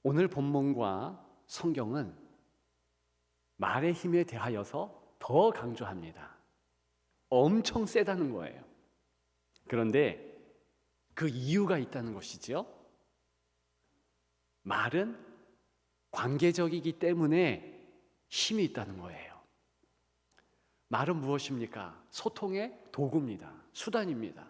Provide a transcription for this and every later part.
오늘 본문과 성경은 말의 힘에 대하여서 더 강조합니다. 엄청 세다는 거예요. 그런데 그 이유가 있다는 것이지요. 말은 관계적이기 때문에 힘이 있다는 거예요. 말은 무엇입니까? 소통의 도구입니다. 수단입니다.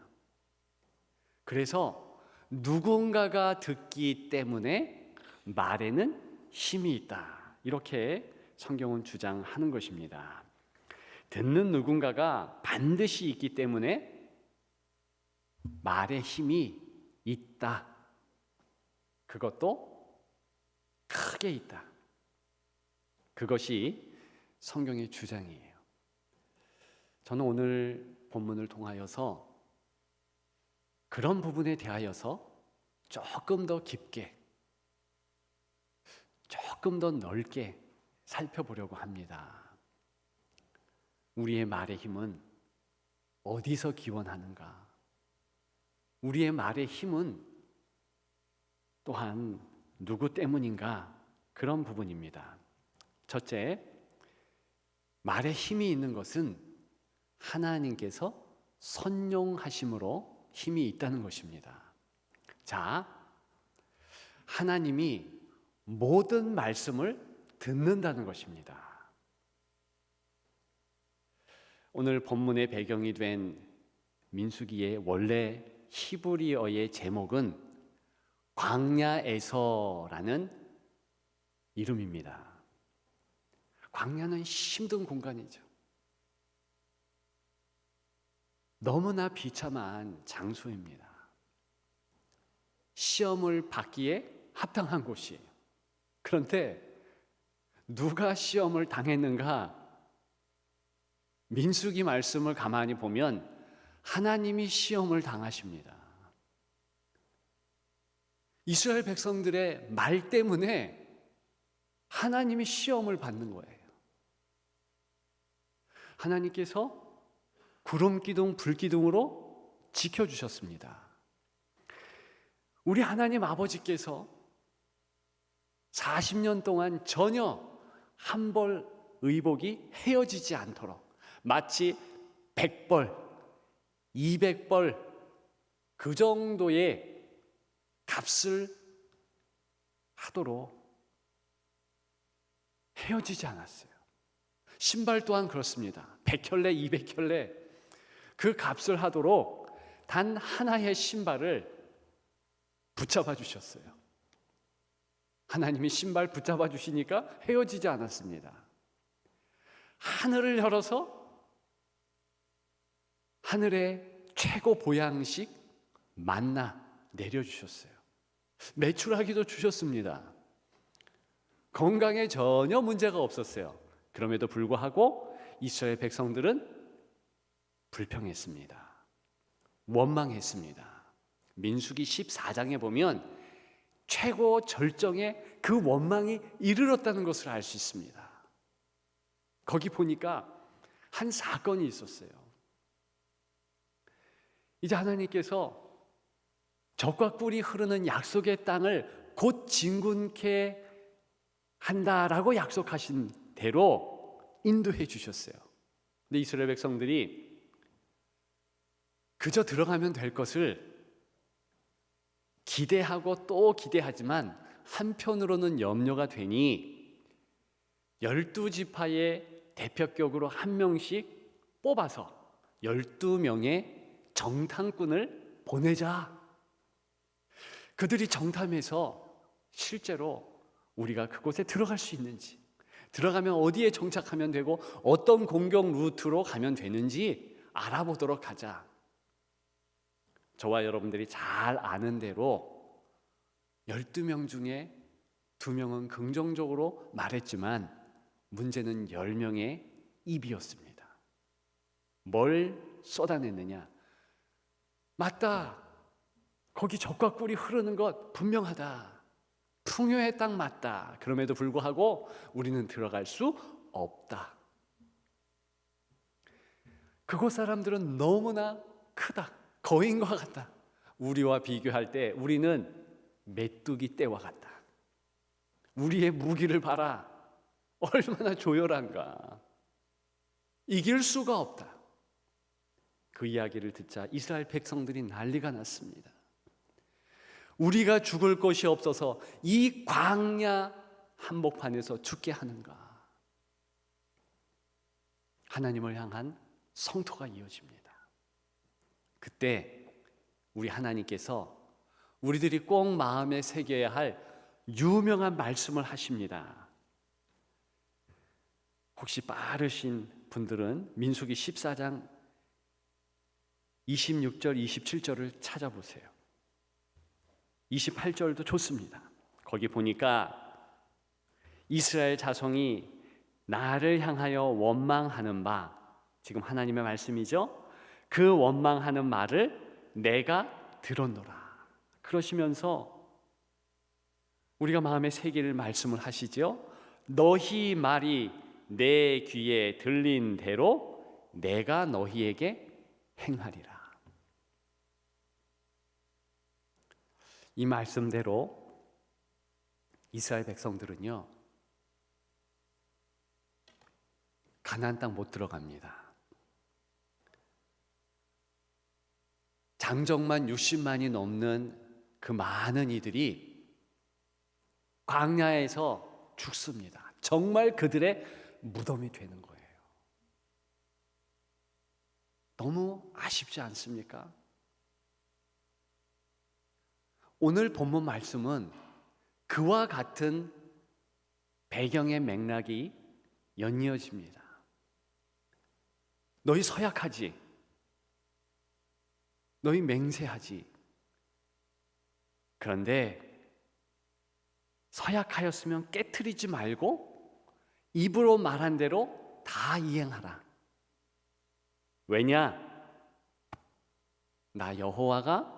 그래서 누군가가 듣기 때문에 말에는 힘이 있다. 이렇게 성경은 주장하는 것입니다. 듣는 누군가가 반드시 있기 때문에 말에 힘이 있다. 그것도 크게 있다. 그것이 성경의 주장이에요. 저는 오늘 본문을 통하여서 그런 부분에 대하여서 조금 더 깊게, 조금 더 넓게 살펴보려고 합니다. 우리의 말의 힘은 어디서 기원하는가? 우리의 말의 힘은 또한 누구 때문인가? 그런 부분입니다. 첫째, 말에 힘이 있는 것은 하나님께서 선용하심으로 힘이 있다는 것입니다. 자, 하나님이 모든 말씀을 듣는다는 것입니다. 오늘 본문의 배경이 된 민수기의 원래 히브리어의 제목은 광야에서라는 이름입니다. 광야는 힘든 공간이죠. 너무나 비참한 장소입니다. 시험을 받기에 합당한 곳이에요. 그런데 누가 시험을 당했는가? 민수기 말씀을 가만히 보면 하나님이 시험을 당하십니다. 이스라엘 백성들의 말 때문에 하나님이 시험을 받는 거예요. 하나님께서 구름 기둥, 불 기둥으로 지켜주셨습니다. 우리 하나님 아버지께서 40년 동안 전혀 한 벌 의복이 헤어지지 않도록 마치 100벌, 200벌 그 정도의 값을 하도록 헤어지지 않았어요. 신발 또한 그렇습니다. 100켤레, 200켤레 그 값을 하도록 단 하나의 신발을 붙잡아 주셨어요. 하나님이 신발 붙잡아 주시니까 헤어지지 않았습니다. 하늘을 열어서 하늘의 최고 보양식 만나 내려주셨어요. 메추라기도 주셨습니다. 건강에 전혀 문제가 없었어요. 그럼에도 불구하고 이스라엘 백성들은 불평했습니다. 원망했습니다. 민수기 14장에 보면 최고 절정의 그 원망이 이르렀다는 것을 알 수 있습니다. 거기 보니까 한 사건이 있었어요. 이제 하나님께서 젖과 꿀이 흐르는 약속의 땅을 곧 진군케 한다라고 약속하신 대로 인도해 주셨어요. 근데 이스라엘 백성들이 그저 들어가면 될 것을 기대하고 또 기대하지만 한편으로는 염려가 되니 12지파의 대표격으로 한 명씩 뽑아서 12명의 정탐꾼을 보내자. 그들이 정탐해서 실제로 우리가 그곳에 들어갈 수 있는지, 들어가면 어디에 정착하면 되고 어떤 공격 루트로 가면 되는지 알아보도록 하자. 저와 여러분들이 잘 아는 대로 12명 중에 2명은 긍정적으로 말했지만 문제는 10명의 입이었습니다. 뭘 쏟아냈느냐? 맞다. 거기 젖과 꿀이 흐르는 것 분명하다. 풍요의 땅 맞다. 그럼에도 불구하고 우리는 들어갈 수 없다. 그곳 사람들은 너무나 크다. 거인과 같다. 우리와 비교할 때 우리는 메뚜기 떼와 같다. 우리의 무기를 봐라. 얼마나 조열한가. 이길 수가 없다. 그 이야기를 듣자 이스라엘 백성들이 난리가 났습니다. 우리가 죽을 것이 없어서 이 광야 한복판에서 죽게 하는가. 하나님을 향한 성토가 이어집니다. 그때 우리 하나님께서 우리들이 꼭 마음에 새겨야 할 유명한 말씀을 하십니다. 혹시 빠르신 분들은 민수기 14장 26절, 27절을 찾아보세요. 28절도 좋습니다. 거기 보니까 이스라엘 자손이 나를 향하여 원망하는 바, 지금 하나님의 말씀이죠. 그 원망하는 말을 내가 들었노라. 그러시면서 우리가 마음에 새길 말씀을 하시죠. 너희 말이 내 귀에 들린 대로 내가 너희에게 행하리라. 이 말씀대로 이스라엘 백성들은요, 가나안 땅 못 들어갑니다. 장정만 60만이 넘는 그 많은 이들이 광야에서 죽습니다. 정말 그들의 무덤이 되는 거예요. 너무 아쉽지 않습니까? 오늘 본문 말씀은 그와 같은 배경의 맥락이 연이어집니다. 너희 서약하지, 너희 맹세하지. 그런데 서약하였으면 깨트리지 말고 입으로 말한 대로 다 이행하라. 왜냐? 나 여호와가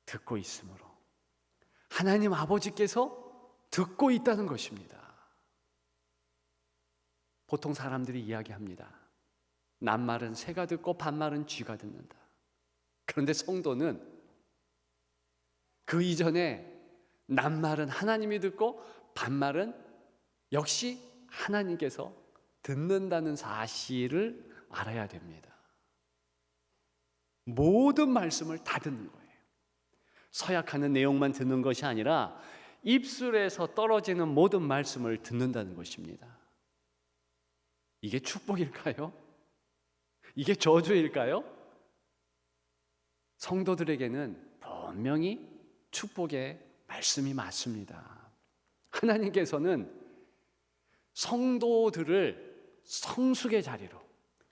듣고 있으므로. 하나님 아버지께서 듣고 있다는 것입니다. 보통 사람들이 이야기합니다. 낱말은 새가 듣고 반말은 쥐가 듣는다. 그런데 성도는 그 이전에 낱말은 하나님이 듣고 반말은 역시 하나님께서 듣는다는 사실을 알아야 됩니다. 모든 말씀을 다 듣는 거예요. 서약하는 내용만 듣는 것이 아니라 입술에서 떨어지는 모든 말씀을 듣는다는 것입니다. 이게 축복일까요? 이게 저주일까요? 성도들에게는 분명히 축복의 말씀이 맞습니다. 하나님께서는 성도들을 성숙의 자리로,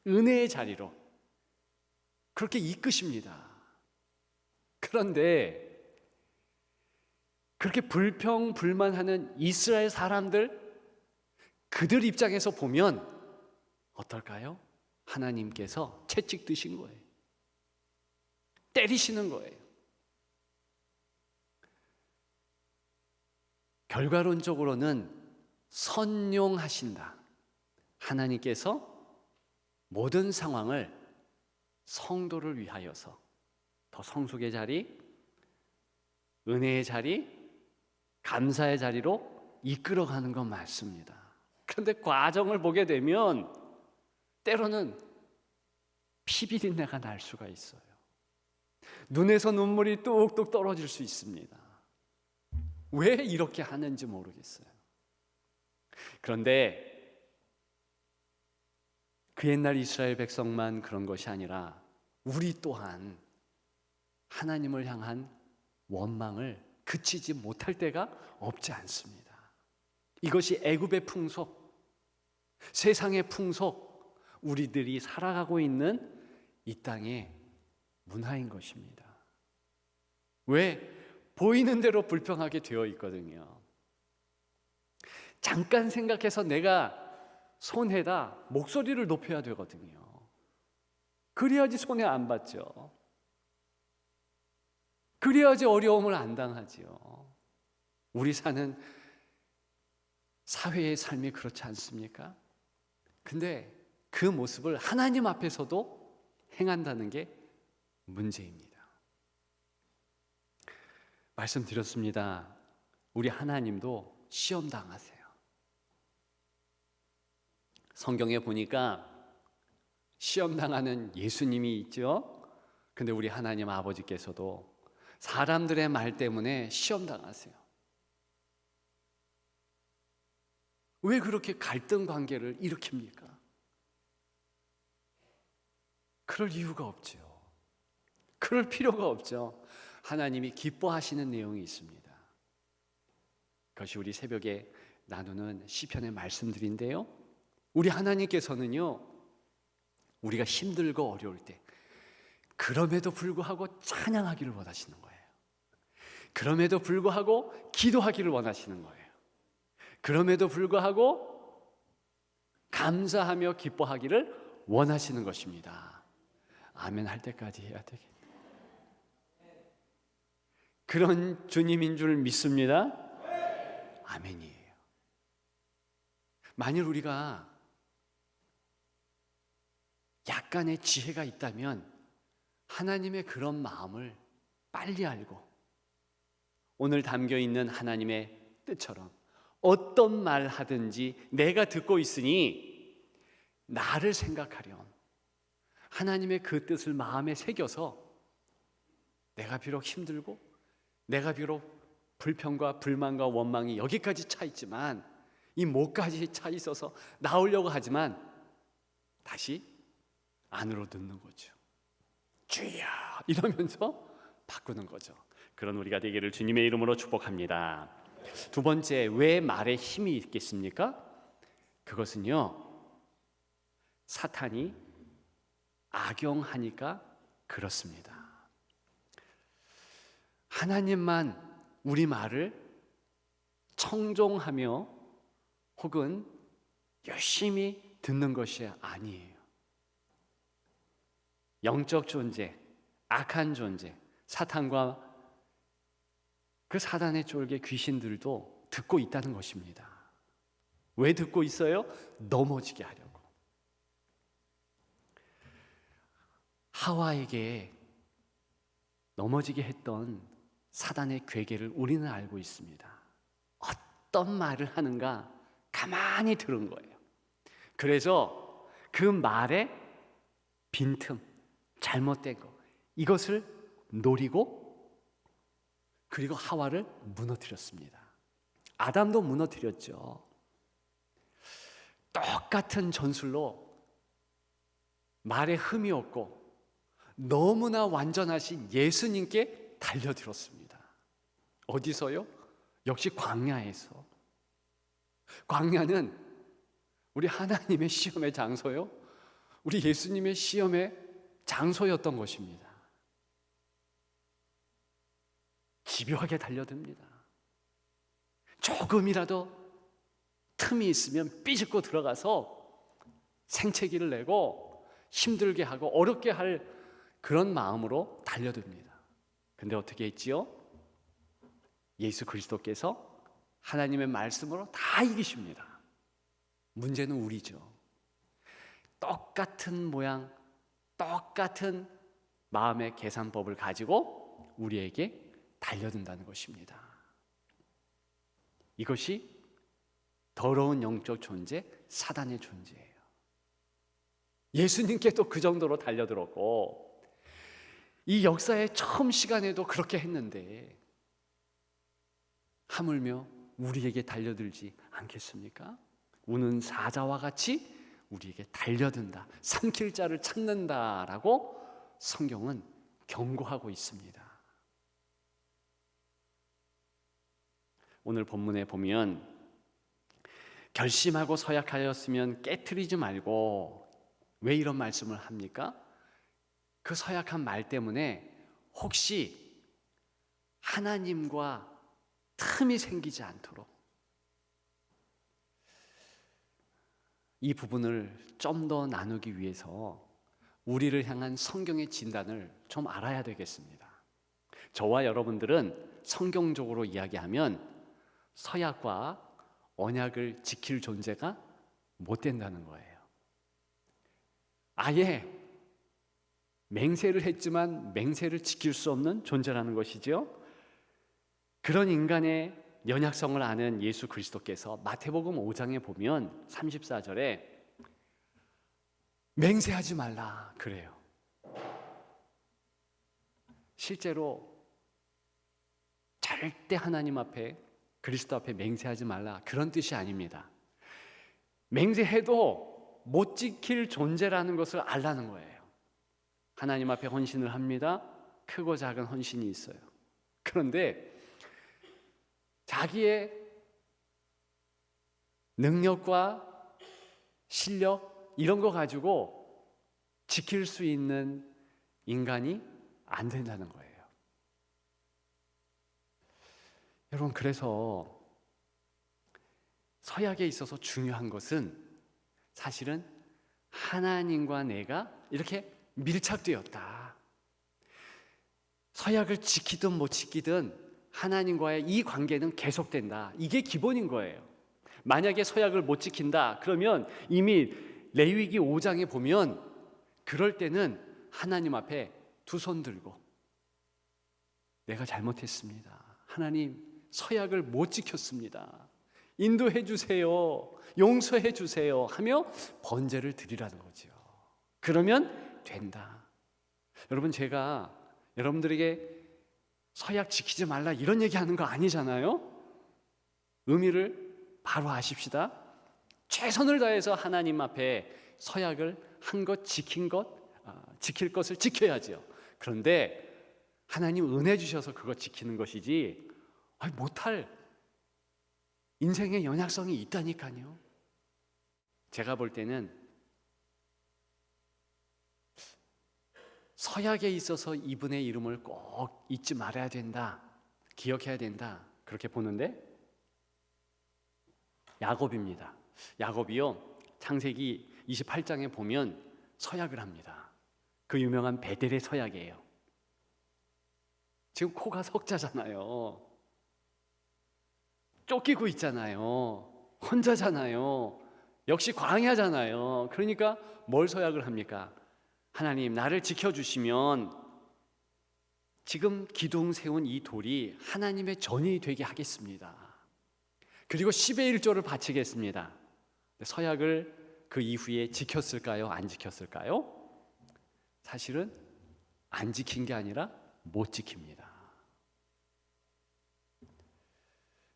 은혜의 자리로 그렇게 이끄십니다. 그런데 그렇게 불평불만하는 이스라엘 사람들, 그들 입장에서 보면 어떨까요? 하나님께서 채찍 드신 거예요. 때리시는 거예요. 결과론적으로는 선용하신다. 하나님께서 모든 상황을 성도를 위하여서 더 성숙의 자리, 은혜의 자리, 감사의 자리로 이끌어가는 건 맞습니다. 그런데 과정을 보게 되면 때로는 피비린내가 날 수가 있어요. 눈에서 눈물이 뚝뚝 떨어질 수 있습니다. 왜 이렇게 하는지 모르겠어요. 그런데 그 옛날 이스라엘 백성만 그런 것이 아니라 우리 또한 하나님을 향한 원망을 그치지 못할 때가 없지 않습니다. 이것이 애굽의 풍속, 세상의 풍속, 우리들이 살아가고 있는 이 땅의 문화인 것입니다. 왜? 보이는 대로 불평하게 되어 있거든요. 잠깐 생각해서 내가 손해다 목소리를 높여야 되거든요. 그래야지 손해 안 받죠. 그래야지 어려움을 안 당하죠. 우리 사는 사회의 삶이 그렇지 않습니까? 근데 그 모습을 하나님 앞에서도 행한다는 게 문제입니다. 말씀드렸습니다. 우리 하나님도 시험 당하세요. 성경에 보니까 시험 당하는 예수님이 있죠. 근데 우리 하나님 아버지께서도 사람들의 말 때문에 시험 당하세요. 왜 그렇게 갈등 관계를 일으킵니까? 그럴 이유가 없죠. 그럴 필요가 없죠. 하나님이 기뻐하시는 내용이 있습니다. 그것이 우리 새벽에 나누는 시편의 말씀들인데요, 우리 하나님께서는요, 우리가 힘들고 어려울 때 그럼에도 불구하고 찬양하기를 원하시는 거예요. 그럼에도 불구하고 기도하기를 원하시는 거예요. 그럼에도 불구하고 감사하며 기뻐하기를 원하시는 것입니다. 아멘 할 때까지 해야 되겠네. 그런 주님인 줄 믿습니다. 아멘이에요. 만일 우리가 약간의 지혜가 있다면 하나님의 그런 마음을 빨리 알고 오늘 담겨있는 하나님의 뜻처럼 어떤 말 하든지 내가 듣고 있으니 나를 생각하렴, 하나님의 그 뜻을 마음에 새겨서 내가 비록 힘들고 내가 비록 불평과 불만과 원망이 여기까지 차 있지만 이 목까지 차 있어서 나오려고 하지만 다시 안으로 넣는 거죠. 주여 이러면서 바꾸는 거죠. 그런 우리가 되기를 주님의 이름으로 축복합니다. 두 번째, 왜 말에 힘이 있겠습니까? 그것은요, 사탄이 악용하니까 그렇습니다. 하나님만 우리 말을 청종하며 혹은 열심히 듣는 것이 아니에요. 영적 존재, 악한 존재, 사탄과 그 사단의 쫄개 귀신들도 듣고 있다는 것입니다. 왜 듣고 있어요? 넘어지게 하려고. 하와에게 넘어지게 했던 사단의 괴계를 우리는 알고 있습니다. 어떤 말을 하는가 가만히 들은 거예요. 그래서 그 말에 빈틈, 잘못된 거, 이것을 노리고 그리고 하와를 무너뜨렸습니다. 아담도 무너뜨렸죠. 똑같은 전술로 말에 흠이 없고 너무나 완전하신 예수님께 달려들었습니다. 어디서요? 역시 광야에서. 광야는 우리 하나님의 시험의 장소요, 우리 예수님의 시험의 장소였던 것입니다. 집요하게 달려듭니다. 조금이라도 틈이 있으면 삐집고 들어가서 생채기를 내고 힘들게 하고 어렵게 할 그런 마음으로 달려듭니다. 근데 어떻게 했지요? 예수 그리스도께서 하나님의 말씀으로 다 이기십니다. 문제는 우리죠. 똑같은 모양, 똑같은 마음의 계산법을 가지고 우리에게 달려든다는 것입니다. 이것이 더러운 영적 존재, 사단의 존재예요. 예수님께도 그 정도로 달려들었고 이 역사의 처음 시간에도 그렇게 했는데 하물며 우리에게 달려들지 않겠습니까? 우는 사자와 같이 우리에게 달려든다, 삼킬 자를 찾는다라고 성경은 경고하고 있습니다. 오늘 본문에 보면 결심하고 서약하였으면 깨트리지 말고, 왜 이런 말씀을 합니까? 그 서약한 말 때문에 혹시 하나님과 틈이 생기지 않도록 이 부분을 좀 더 나누기 위해서 우리를 향한 성경의 진단을 좀 알아야 되겠습니다. 저와 여러분들은 성경적으로 이야기하면 서약과 언약을 지킬 존재가 못 된다는 거예요. 아예 맹세를 했지만 맹세를 지킬 수 없는 존재라는 것이죠. 그런 인간의 연약성을 아는 예수 그리스도께서 마태복음 5장에 보면 34절에 맹세하지 말라 그래요. 실제로 절대 하나님 앞에, 그리스도 앞에 맹세하지 말라 그런 뜻이 아닙니다. 맹세해도 못 지킬 존재라는 것을 알라는 거예요. 하나님 앞에 헌신을 합니다. 크고 작은 헌신이 있어요. 그런데 자기의 능력과 실력 이런 거 가지고 지킬 수 있는 인간이 안 된다는 거예요. 여러분, 그래서 서약에 있어서 중요한 것은 사실은 하나님과 내가 이렇게 밀착되었다. 서약을 지키든 못 지키든 하나님과의 이 관계는 계속된다. 이게 기본인 거예요. 만약에 서약을 못 지킨다 그러면 이미 레위기 5장에 보면 그럴 때는 하나님 앞에 두 손 들고 내가 잘못했습니다. 하나님, 서약을 못 지켰습니다. 인도해 주세요. 용서해 주세요. 하며 번제를 드리라는 거죠. 그러면 된다. 여러분, 제가 여러분들에게 서약 지키지 말라 이런 얘기하는 거 아니잖아요. 의미를 바로 아십시다. 최선을 다해서 하나님 앞에 서약을 한 것 지킨 것, 지킬 것을 지켜야죠. 그런데 하나님 은혜 주셔서 그거 지키는 것이지 못할 인생의 연약성이 있다니까요. 제가 볼 때는 서약에 있어서 이분의 이름을 꼭 잊지 말아야 된다, 기억해야 된다, 그렇게 보는데 야곱입니다. 야곱이요, 창세기 28장에 보면 서약을 합니다. 그 유명한 베델의 서약이에요. 지금 코가 석자잖아요. 쫓기고 있잖아요. 혼자잖아요. 역시 광야잖아요. 그러니까 뭘 서약을 합니까? 하나님, 나를 지켜주시면 지금 기둥 세운 이 돌이 하나님의 전이 되게 하겠습니다. 그리고 10의 1조를 바치겠습니다. 서약을 그 이후에 지켰을까요? 안 지켰을까요? 사실은 안 지킨 게 아니라 못 지킵니다.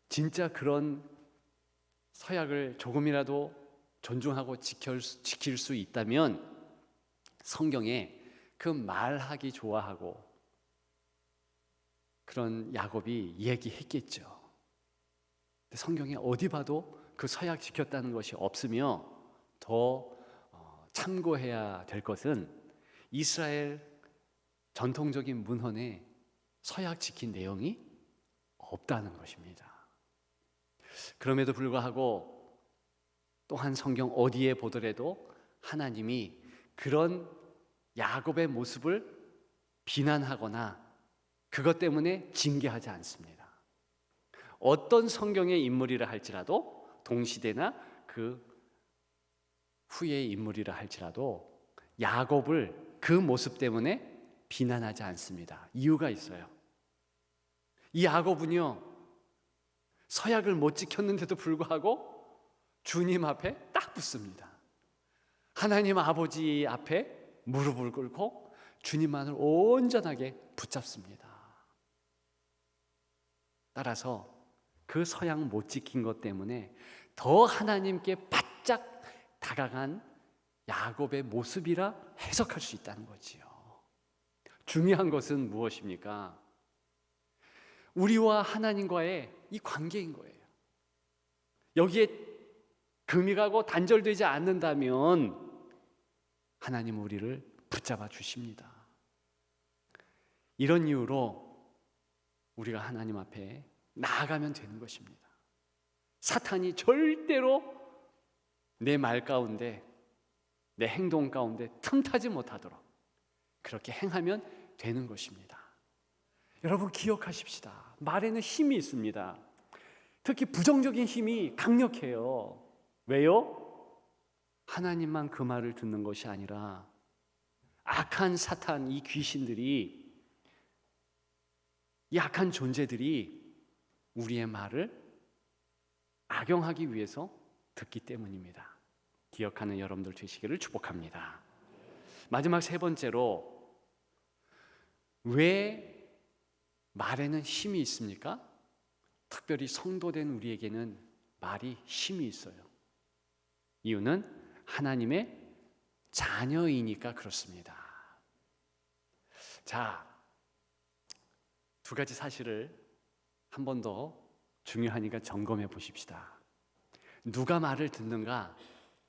진짜 그런 서약을 조금이라도 존중하고 지킬 수 있다면 성경에 그 말하기 좋아하고 그런 야곱이 얘기했겠죠. 성경에 어디 봐도 그 서약 지켰다는 것이 없으며 더 참고해야 될 것은 이스라엘 전통적인 문헌에 서약 지킨 내용이 없다는 것입니다. 그럼에도 불구하고 또한 성경 어디에 보더라도 하나님이 그런 야곱의 모습을 비난하거나 그것 때문에 징계하지 않습니다. 어떤 성경의 인물이라 할지라도, 동시대나 그 후의 인물이라 할지라도 야곱을 그 모습 때문에 비난하지 않습니다. 이유가 있어요. 이 야곱은요, 서약을 못 지켰는데도 불구하고 주님 앞에 딱 붙습니다. 하나님 아버지 앞에 무릎을 꿇고 주님만을 온전하게 붙잡습니다. 따라서 그 서약 못 지킨 것 때문에 더 하나님께 바짝 다가간 야곱의 모습이라 해석할 수 있다는 거지요. 중요한 것은 무엇입니까? 우리와 하나님과의 이 관계인 거예요. 여기에 금이 가고 단절되지 않는다면 하나님은 우리를 붙잡아 주십니다. 이런 이유로 우리가 하나님 앞에 나아가면 되는 것입니다. 사탄이 절대로 내 말 가운데, 내 행동 가운데 틈타지 못하도록 그렇게 행하면 되는 것입니다. 여러분, 기억하십시다. 말에는 힘이 있습니다. 특히 부정적인 힘이 강력해요. 왜요? 하나님만 그 말을 듣는 것이 아니라 악한 사탄, 이 귀신들이, 이 악한 존재들이 우리의 말을 악용하기 위해서 듣기 때문입니다. 기억하는 여러분들 되시기를 축복합니다. 마지막 세 번째로, 왜 말에는 힘이 있습니까? 특별히 성도된 우리에게는 말이 힘이 있어요. 이유는 하나님의 자녀이니까 그렇습니다. 자, 두 가지 사실을 한 번 더 중요하니까 점검해 보십시다. 누가 말을 듣는가?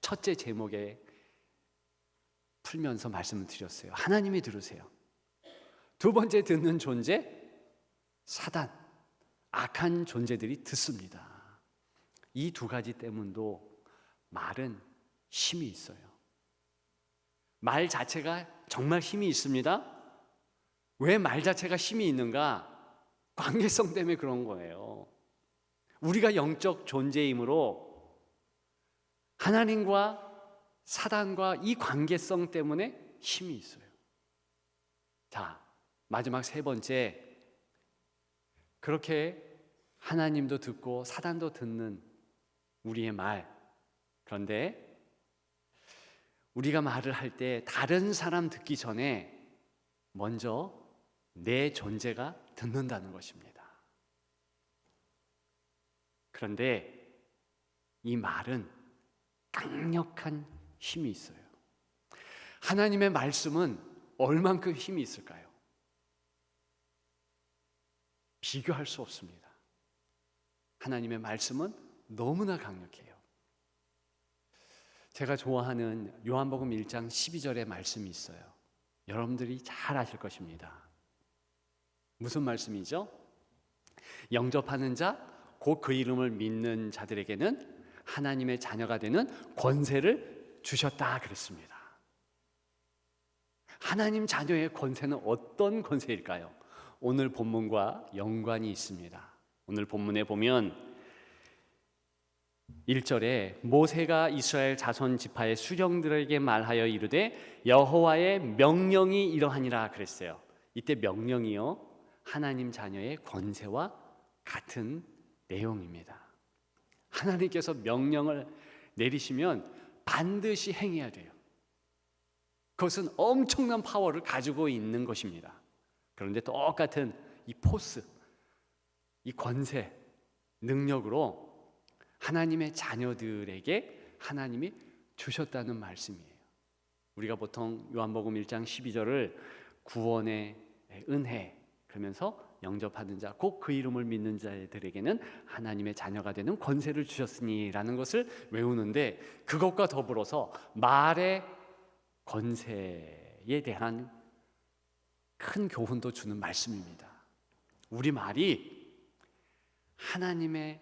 첫째 제목에 풀면서 말씀을 드렸어요. 하나님이 들으세요. 두 번째 듣는 존재, 사단, 악한 존재들이 듣습니다. 이 두 가지 때문도 말은 힘이 있어요. 말 자체가 정말 힘이 있습니다. 왜 말 자체가 힘이 있는가? 관계성 때문에 그런 거예요. 우리가 영적 존재이므로 하나님과 사단과 이 관계성 때문에 힘이 있어요. 자, 마지막 세 번째, 그렇게 하나님도 듣고 사단도 듣는 우리의 말, 그런데 우리가 말을 할 때 다른 사람 듣기 전에 먼저 내 존재가 듣는다는 것입니다. 그런데 이 말은 강력한 힘이 있어요. 하나님의 말씀은 얼만큼 힘이 있을까요? 비교할 수 없습니다. 하나님의 말씀은 너무나 강력해요. 제가 좋아하는 요한복음 1장 12절의 말씀이 있어요. 여러분들이 잘 아실 것입니다. 무슨 말씀이죠? 영접하는 자, 곧 그 이름을 믿는 자들에게는 하나님의 자녀가 되는 권세를 주셨다 그랬습니다. 하나님 자녀의 권세는 어떤 권세일까요? 오늘 본문과 연관이 있습니다. 오늘 본문에 보면 1절에 모세가 이스라엘 자손 지파의 수령들에게 말하여 이르되 여호와의 명령이 이러하니라 그랬어요. 이때 명령이요, 하나님 자녀의 권세와 같은 내용입니다. 하나님께서 명령을 내리시면 반드시 행해야 돼요. 그것은 엄청난 파워를 가지고 있는 것입니다. 그런데 똑같은 이 포스, 이 권세, 능력으로 하나님의 자녀들에게 하나님이 주셨다는 말씀이에요. 우리가 보통 요한복음 1장 12절을 구원의 은혜 그러면서 영접하는 자, 곧 그 이름을 믿는 자들에게는 하나님의 자녀가 되는 권세를 주셨으니라는 것을 외우는데, 그것과 더불어서 말의 권세에 대한 큰 교훈도 주는 말씀입니다. 우리 말이 하나님의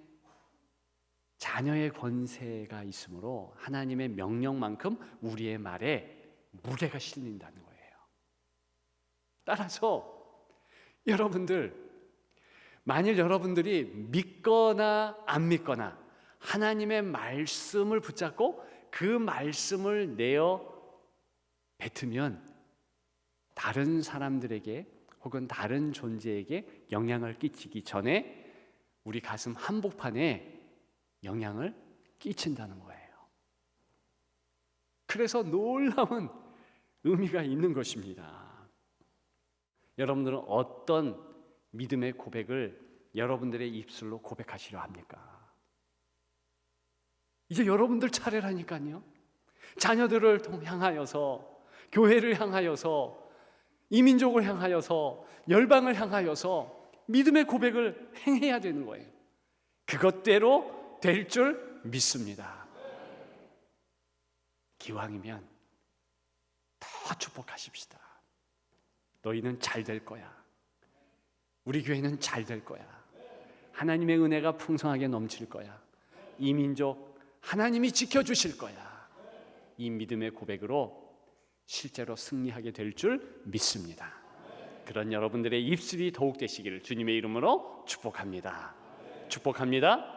자녀의 권세가 있으므로 하나님의 명령만큼 우리의 말에 무게가 실린다는 거예요. 따라서 여러분들, 만일 여러분들이 믿거나 안 믿거나 하나님의 말씀을 붙잡고 그 말씀을 내어 뱉으면 다른 사람들에게 혹은 다른 존재에게 영향을 끼치기 전에 우리 가슴 한복판에 영향을 끼친다는 거예요. 그래서 놀라운 의미가 있는 것입니다. 여러분들은 어떤 믿음의 고백을 여러분들의 입술로 고백하시려 합니까? 이제 여러분들 차례라니까요. 자녀들을 향하여서, 교회를 향하여서, 이민족을 향하여서, 열방을 향하여서 믿음의 고백을 행해야 되는 거예요. 그것대로 될 줄 믿습니다. 기왕이면 더 축복하십시다. 너희는 잘 될 거야. 우리 교회는 잘 될 거야. 하나님의 은혜가 풍성하게 넘칠 거야. 이 민족 하나님이 지켜주실 거야. 이 믿음의 고백으로 실제로 승리하게 될 줄 믿습니다. 그런 여러분들의 입술이 더욱 되시기를 주님의 이름으로 축복합니다. 축복합니다.